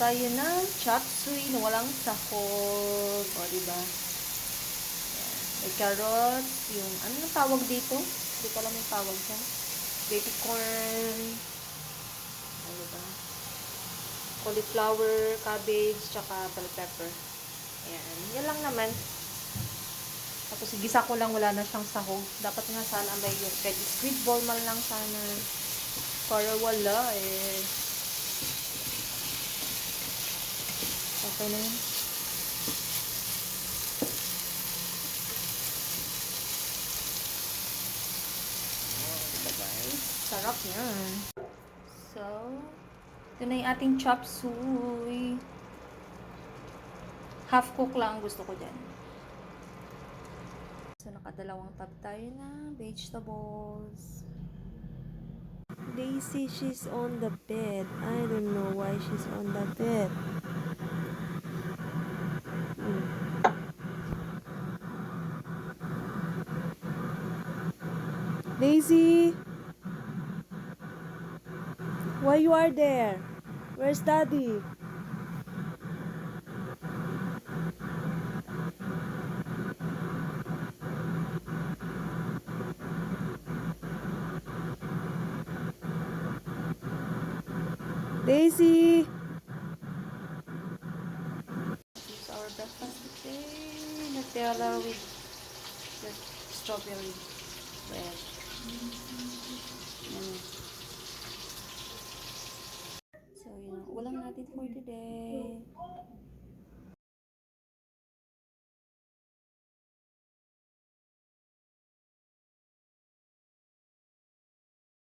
tayo ng chop suey na walang sahog. O, diba? May carrots, yung, ano na tawag dito? Hindi ko alam yung tawag dyan. Baby corn, ano ba? Cauliflower, cabbage, tsaka bell pepper. Ayan. Yan lang naman. Tapos, gisa ko lang, wala na siyang sahog. Dapat nga sana may yung kahit squid ball man lang sana. Para wala eh. Okay na yun. Sarap yan. So, ito na yung ating chop suey. Half cook lang ang gusto ko dyan. So, nakadalawang tab tayo na vegetables. Daisy, she's on the bed. I don't know why she's on the bed. Daisy, why you are there? Where's Daddy? Daisy! This is our breakfast today. Nutella with the strawberry bread. Yan. So, yun ang ulam natin for today.